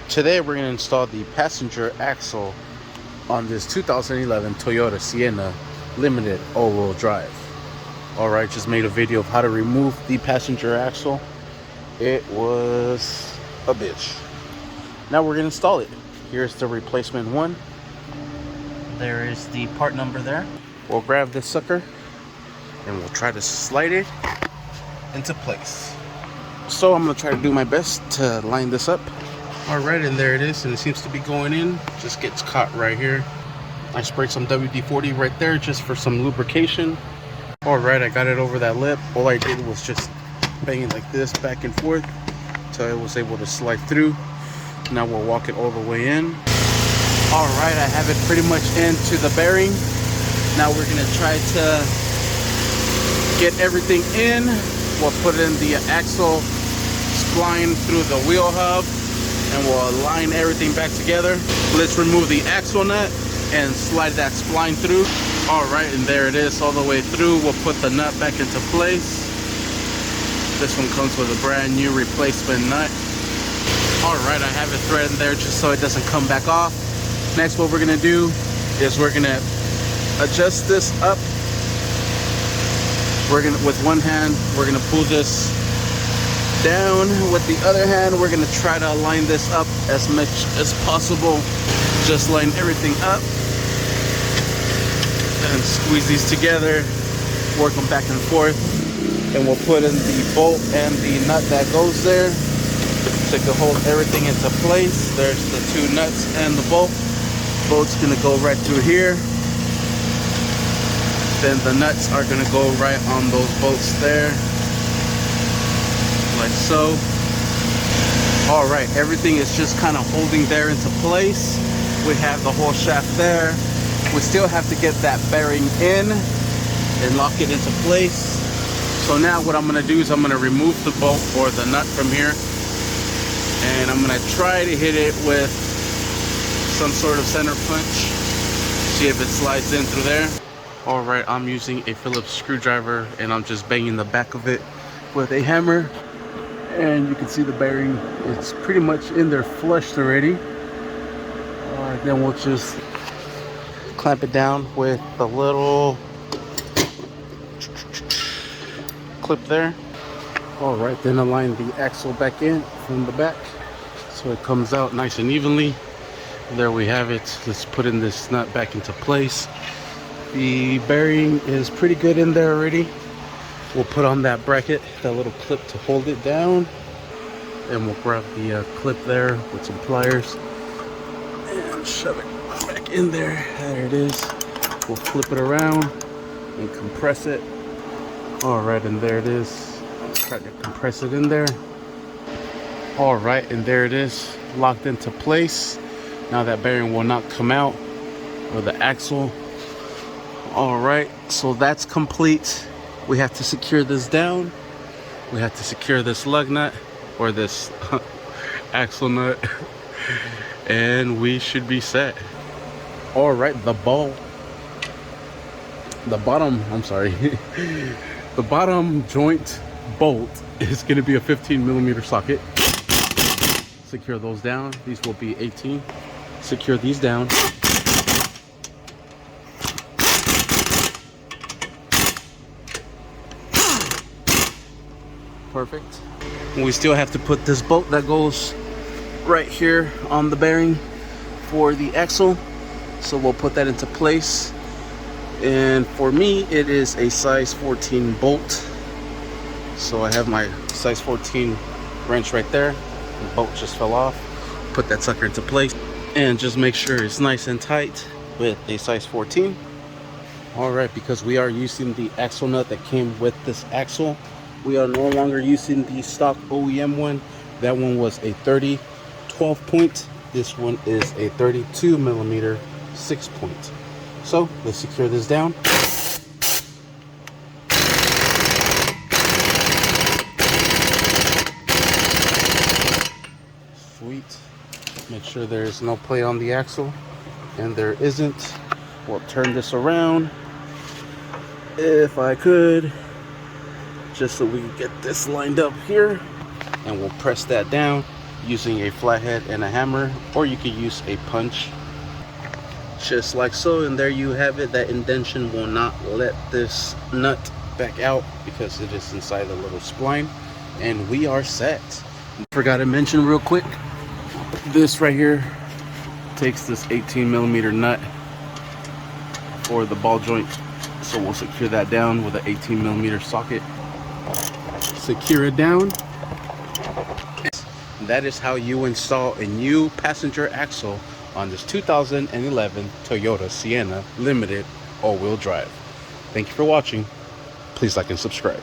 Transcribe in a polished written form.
Today we're going to install the passenger axle on this 2011 Toyota Sienna limited all-wheel drive. Alright, just made a video of how to remove the passenger axle. It was a bitch. Now we're going to install it. Here's the replacement one. There is the part number there. We'll grab this sucker and we'll try to slide it into place. So I'm going to try to do my best to line this up. Alright, and there it is, and it seems to be going in. Just gets caught right here. I sprayed some AWD right there just for some lubrication. Alright, I got it over that lip. All I did was just bang it like this back and forth until I was able to slide through. Now we'll walk it all the way in. Alright, I have it pretty much into the bearing. Now we're going to try to get everything in. We'll put in the axle spline through the wheel hub, and we'll align everything back together. Let's remove the axle nut and slide that spline through. Alright, and there it is all the way through. We'll put the nut back into place. This one comes with a brand new replacement nut. Alright, I have it threaded there just so it doesn't come back off. Next, what we're going to do is we're going to adjust this up. With one hand, we're going to pull this down. With the other hand, we're going to try to align this up as much as possible. Just line everything up and squeeze these together, work them back and forth, and we'll put in the bolt and the nut that goes there to hold everything into place. There's the two nuts and the bolt. Bolt's going to go right through here. Then the nuts are going to go right on those bolts there, like so. Alright, everything is just kind of holding there into place. We have the whole shaft there. We still have to get that bearing in and lock it into place. So now what I'm going to do is I'm going to remove the bolt or the nut from here, and I'm going to try to hit it with some sort of center punch. See if it slides in through there. Alright, I'm using a Phillips screwdriver and I'm just banging the back of it with a hammer. And you can see the bearing, it's pretty much in there flushed already. Alright, then we'll just clamp it down with the little clip there. Alright, then align the axle back in from the back so it comes out nice and evenly. There we have it. Let's put in this nut back into place. The bearing is pretty good in there already. We'll put on that bracket, that little clip to hold it down, and we'll grab the clip there with some pliers and shove it back in there. There it is. We'll flip it around and compress it. Alright, and there it is. Try to compress it in there. Alright, and there it is, locked into place. Now that bearing will not come out, or the axle. Alright, so that's complete. We have to secure this down. We have to secure this lug nut, or this axle nut, and we should be set. Alright, the bottom joint bolt is going to be a 15mm socket. Secure those down. These will be 18. Secure these down. Perfect. We still have to put this bolt that goes right here on the bearing for the axle. So we'll put that into place. And for me, it is a size 14 bolt. So I have my size 14 wrench right there. The bolt just fell off. Put that sucker into place. And just make sure it's nice and tight with a size 14. Alright, because we are using the axle nut that came with this axle. We are no longer using the stock OEM one. That one was a 30 12 point. This one is a 32mm 6 point. So let's secure this down. Sweet. Make sure there's no play on the axle, and there isn't. We'll turn this around if I could, just so we can get this lined up here, and we'll press that down. using a flathead and a hammer, or you could use a punch, just like so. And there you have it. That indentation will not let this nut back out because it is inside the little spline, and we are set. Forgot to mention real quick, this right here takes this 18mm nut for the ball joint, so we'll secure that down with an 18mm socket. Secure it down. That is how you install a new passenger axle on this 2011 Toyota Sienna Limited all-wheel drive. Thank you for watching. Please like and subscribe.